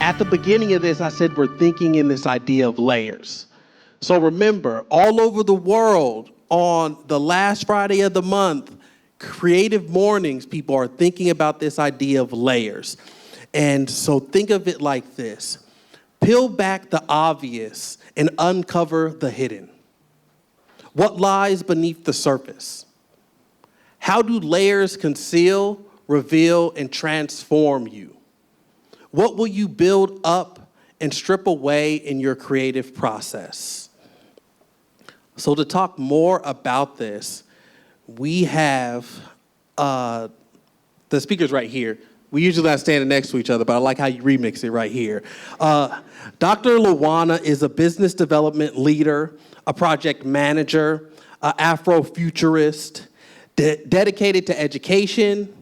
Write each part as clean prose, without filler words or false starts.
At the beginning of this, I said we're thinking in this idea of layers. So remember, all over the world, on the last Friday of the month, Creative Mornings, people are thinking about this idea of layers. And so think of it like this. Peel back the obvious and uncover the hidden. What lies beneath the surface? How do layers conceal, reveal, and transform you? What will you build up and strip away in your creative process? So to talk more about this, we have the speakers right here. We usually not standing next to each other, but I like how you remix it right here. Dr. LaWana is a business development leader, a project manager, an Afrofuturist, dedicated to education,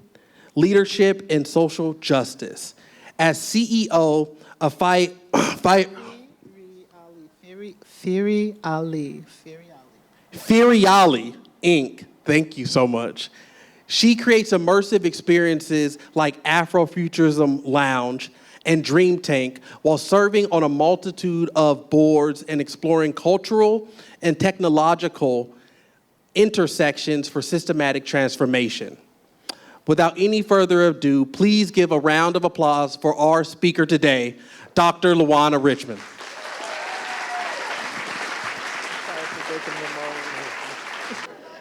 leadership, and social justice. As CEO of Firiali Inc., thank you so much. She creates immersive experiences like Afrofuturism Lounge and Dream Tank while serving on a multitude of boards and exploring cultural and technological intersections for systematic transformation. Without any further ado, please give a round of applause for our speaker today, Dr. LaWana Richmond.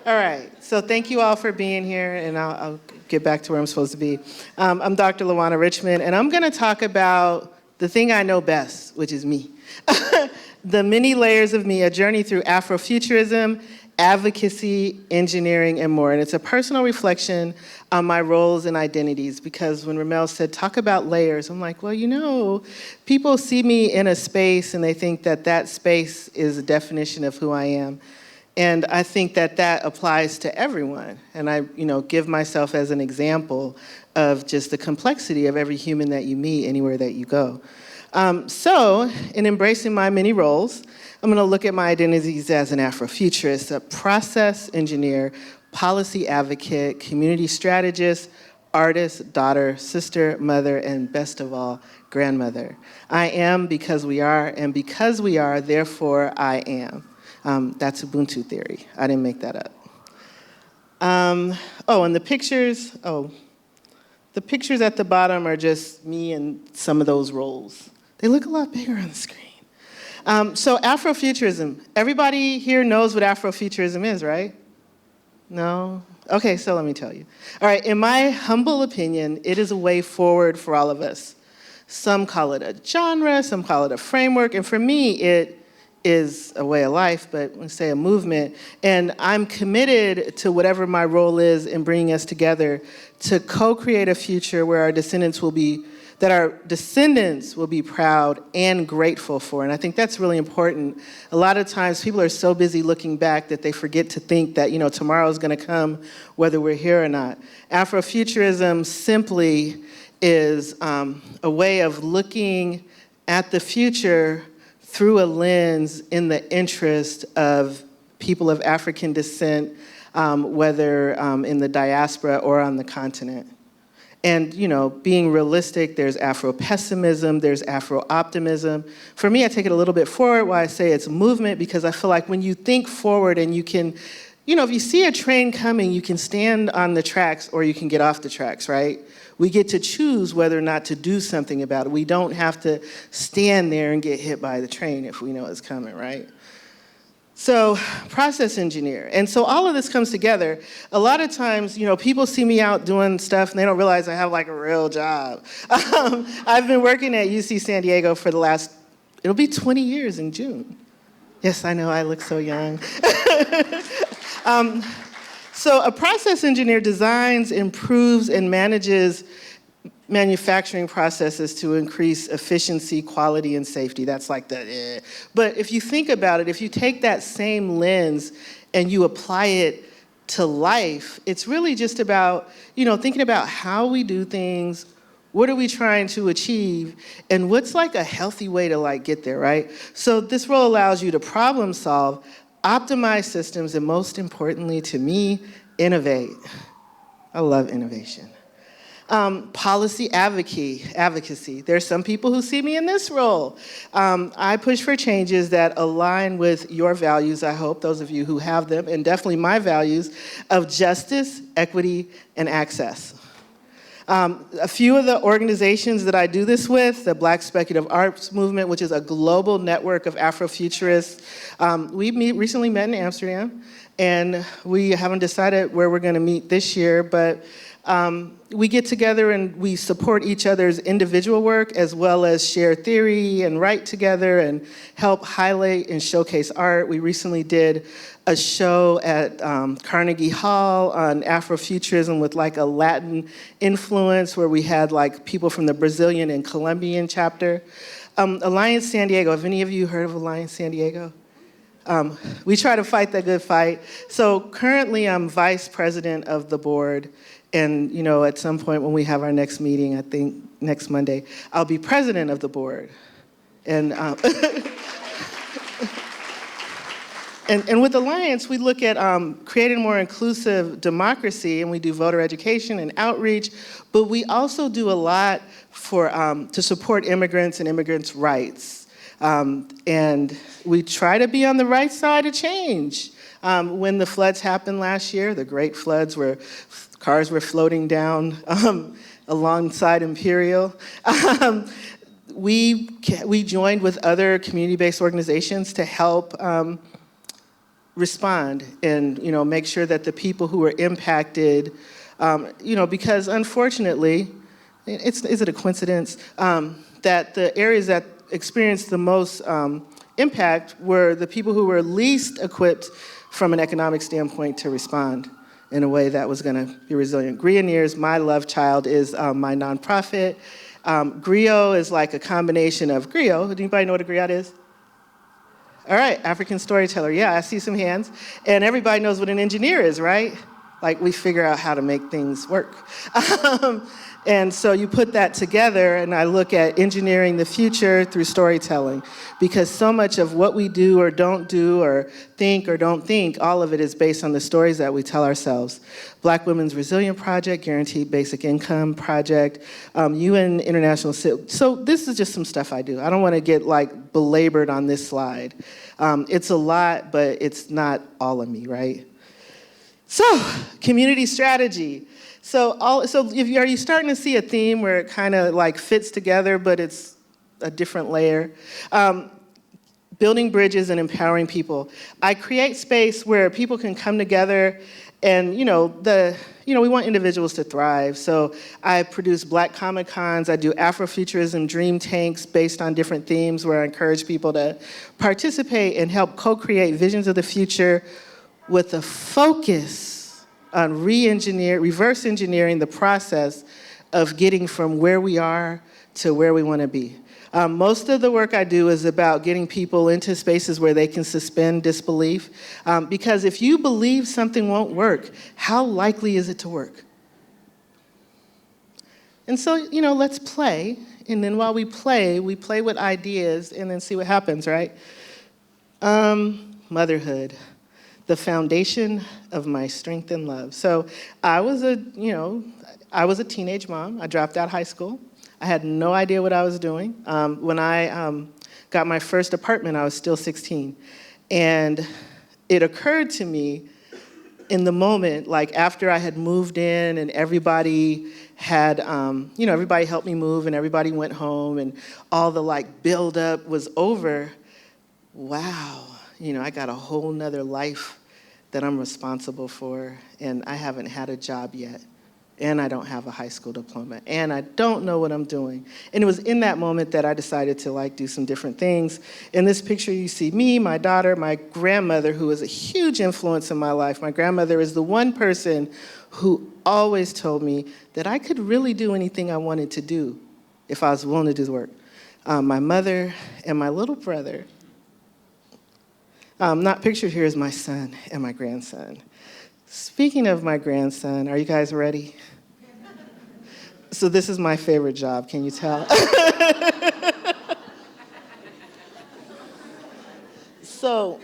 All right, so thank you all for being here, and I'll get back to where I'm supposed to be. I'm Dr. LaWana Richmond, and I'm gonna talk about the thing I know best, which is me. The many layers of me, a journey through Afrofuturism, advocacy, engineering, and more. And it's a personal reflection on my roles and identities, because when Ramel said, talk about layers, I'm like, well, you know, people see me in a space and they think that that space is a definition of who I am. And I think that that applies to everyone. And I, give myself as an example of just the complexity of every human that you meet anywhere that you go. So in embracing my many roles, I'm gonna look at my identities as an Afrofuturist, a process engineer, policy advocate, community strategist, artist, daughter, sister, mother, and best of all, grandmother. I am because we are, and because we are, therefore I am. That's Ubuntu theory. I didn't make that up. And the pictures at the bottom are just me and some of those roles. They look a lot bigger on the screen. So Afrofuturism, everybody here knows what Afrofuturism is, right? No? Okay, so let me tell you. All right, in my humble opinion, it is a way forward for all of us. Some call it a genre, some call it a framework, and for me, it is a way of life, but let's say a movement. And I'm committed to whatever my role is in bringing us together to co-create a future where our descendants will be proud and grateful for. And I think that's really important. A lot of times people are so busy looking back that they forget to think that, tomorrow is gonna come whether we're here or not. Afrofuturism simply is a way of looking at the future through a lens in the interest of people of African descent, whether in the diaspora or on the continent. And, being realistic, there's Afro-pessimism, there's Afro-optimism. For me, I take it a little bit forward why I say it's a movement, because I feel like when you think forward and you can, if you see a train coming, you can stand on the tracks or you can get off the tracks, right? We get to choose whether or not to do something about it. We don't have to stand there and get hit by the train if we know it's coming, right? So, process engineer. And so all of this comes together. A lot of times, people see me out doing stuff and they don't realize I have like a real job. I've been working at UC San Diego for it'll be 20 years in June. Yes, I know, I look so young. So a process engineer designs, improves, and manages manufacturing processes to increase efficiency, quality, and safety. That's like the But if you think about it, if you take that same lens and you apply it to life, it's really just about, thinking about how we do things, what are we trying to achieve, and what's like a healthy way to get there, right? So this role allows you to problem solve, optimize systems, and most importantly to me, innovate. I love innovation. Policy advocacy. There's some people who see me in this role. I push for changes that align with your values, I hope, those of you who have them, and definitely my values of justice, equity, and access. A few of the organizations that I do this with, the Black Speculative Arts Movement, which is a global network of Afrofuturists. We recently met in Amsterdam, and we haven't decided where we're going to meet this year, but we get together and we support each other's individual work as well as share theory and write together and help highlight and showcase art. We recently did a show at Carnegie Hall on Afrofuturism with like a Latin influence where we had like people from the Brazilian and Colombian chapter. Alliance San Diego, have any of you heard of Alliance San Diego? We try to fight the good fight. So currently I'm vice president of the board. And you know, at some point when we have our next meeting, I think next Monday, I'll be president of the board. And, and with Alliance, we look at creating more inclusive democracy, and we do voter education and outreach, but we also do a lot for, to support immigrants and immigrants' rights. And we try to be on the right side of change. When the floods happened last year, the great floods where cars were floating down alongside Imperial, we joined with other community-based organizations to help respond and make sure that the people who were impacted, because unfortunately, is it a coincidence that the areas that experienced the most impact were the people who were least equipped from an economic standpoint to respond in a way that was going to be resilient. Grioneers, my love child, is my nonprofit. Griot is like a combination of griot. Anybody know what a griot is? All right, African storyteller. Yeah, I see some hands. And everybody knows what an engineer is, right? Like we figure out how to make things work. And so you put that together, and I look at engineering the future through storytelling, because so much of what we do or don't think, all of it is based on the stories that we tell ourselves. Black Women's Resilient Project, Guaranteed Basic Income Project, UN International. So this is just some stuff I do. I don't want to get like belabored on this slide. It's a lot, but it's not all of me, right? So, community strategy. So are you starting to see a theme where it kind of like fits together, but it's a different layer? Building bridges and empowering people. I create space where people can come together, and we want individuals to thrive. So I produce Black Comic Cons. I do Afrofuturism dream tanks based on different themes where I encourage people to participate and help co-create visions of the future with a focus on reverse engineering the process of getting from where we are to where we want to be. Most of the work I do is about getting people into spaces where they can suspend disbelief. Because if you believe something won't work, how likely is it to work? And so, let's play. And then while we play with ideas and then see what happens, right? Motherhood. The foundation of my strength and love. So I was a teenage mom. I dropped out of high school. I had no idea what I was doing. When I got my first apartment, I was still 16. And it occurred to me in the moment, like after I had moved in and everybody had, everybody helped me move and everybody went home and all the like buildup was over, wow. I got a whole nother life that I'm responsible for, and I haven't had a job yet, and I don't have a high school diploma, and I don't know what I'm doing. And it was in that moment that I decided to do some different things. In this picture, you see me, my daughter, my grandmother, who was a huge influence in my life. My grandmother is the one person who always told me that I could really do anything I wanted to do if I was willing to do the work. My mother and my little brother. Not pictured here is my son and my grandson. Speaking of my grandson, are you guys ready? So this is my favorite job, can you tell? So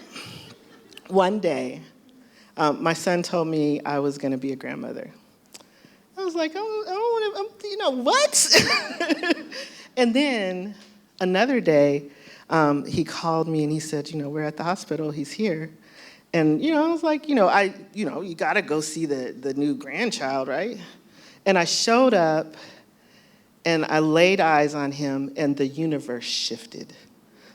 one day, my son told me I was going to be a grandmother. I was like, I don't want to, what? And then another day, he called me and he said, we're at the hospital, he's here. And, I was like, you gotta go see the new grandchild, right? And I showed up and I laid eyes on him and the universe shifted.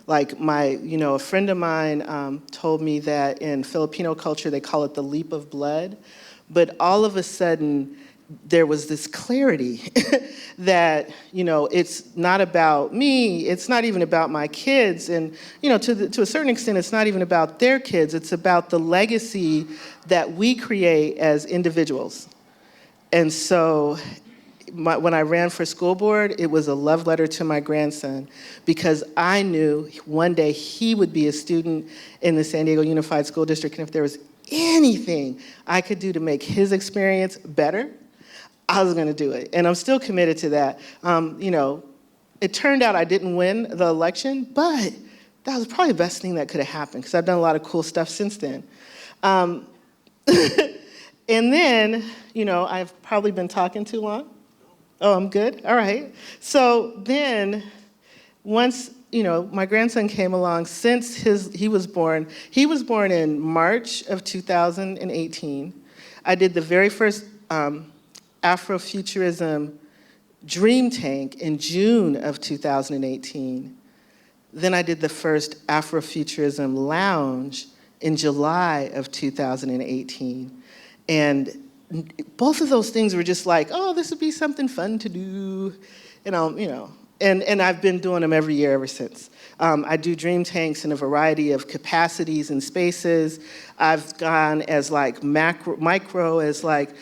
Like a friend of mine told me that in Filipino culture, they call it the leap of blood. But all of a sudden, there was this clarity that, it's not about me, it's not even about my kids, and, to a certain extent, it's not even about their kids, it's about the legacy that we create as individuals. And so when I ran for school board, it was a love letter to my grandson because I knew one day he would be a student in the San Diego Unified School District, and if there was anything I could do to make his experience better, I was gonna do it. And I'm still committed to that. It turned out I didn't win the election, but that was probably the best thing that could have happened because I've done a lot of cool stuff since then. And then, I've probably been talking too long. Oh, I'm good? All right. So then, once, my grandson came along, since he was born in March of 2018. I did the very first AfroFuturism Dream Tank in June of 2018. Then I did the first Afrofuturism Lounge in July of 2018. And both of those things were just like, oh, this would be something fun to do, and I've been doing them every year ever since. I do dream tanks in a variety of capacities and spaces. I've gone as like micro as like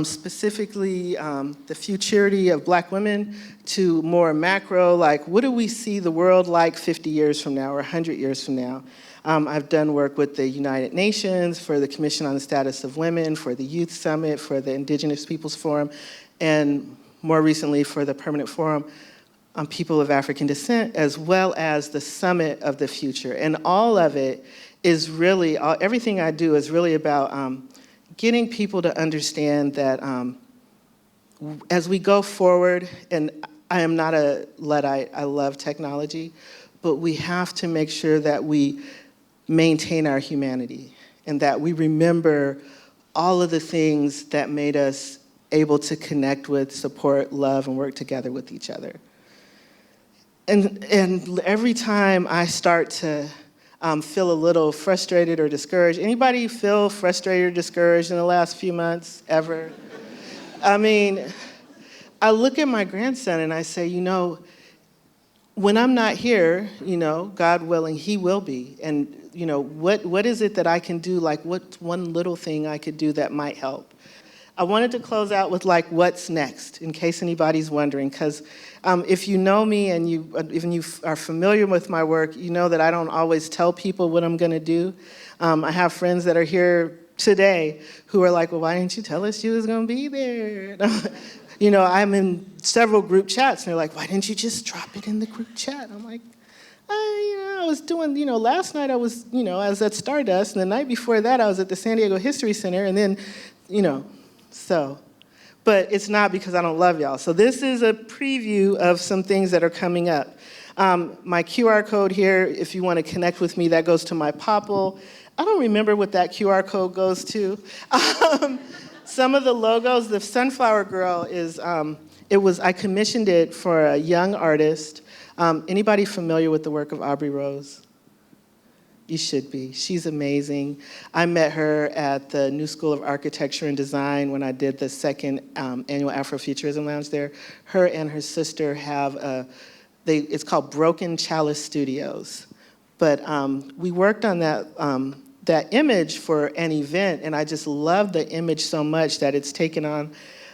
specifically the futurity of Black women to more macro, like what do we see the world like 50 years from now or 100 years from now? I've done work with the United Nations, for the Commission on the Status of Women, for the Youth Summit, for the Indigenous Peoples Forum, and more recently for the Permanent Forum on People of African Descent, as well as the Summit of the Future. And all of it is really, everything I do is really about getting people to understand that as we go forward, and I am not a Luddite, I love technology, but we have to make sure that we maintain our humanity and that we remember all of the things that made us able to connect with, support, love, and work together with each other. And every time I start to feel a little frustrated or discouraged, anybody feel frustrated or discouraged in the last few months, ever? I mean, I look at my grandson and I say, when I'm not here, God willing, he will be. And, what is it that I can do? Like, what's one little thing I could do that might help? I wanted to close out with, like, what's next, in case anybody's wondering. Because if you know me and even you are familiar with my work, you know that I don't always tell people what I'm going to do. I have friends that are here today who are like, well, why didn't you tell us you was going to be there? I'm in several group chats, and they're like, why didn't you just drop it in the group chat? I'm like, I was doing, last night I was at Stardust, and the night before that I was at the San Diego History Center, and then, so. But it's not because I don't love y'all. So this is a preview of some things that are coming up. My QR code here, if you want to connect with me, that goes to my Popple. I don't remember what that QR code goes to. Some of the logos, the Sunflower Girl I commissioned it for a young artist. Anybody familiar with the work of Aubrey Rose? You should be. She's amazing. I met her at the New School of Architecture and Design when I did the second annual Afrofuturism Lounge there. Her and her sister have it's called Broken Chalice Studios. But we worked on that image for an event, and I just love the image so much that it's taken on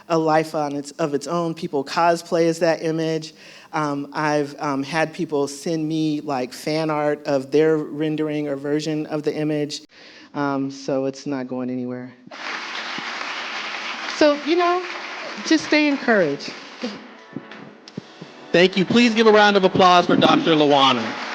a life of its own. People cosplay as that image. I've had people send me like fan art of their rendering or version of the image, so it's not going anywhere. So, just stay encouraged. Thank you. Please give a round of applause for Dr. LaWana.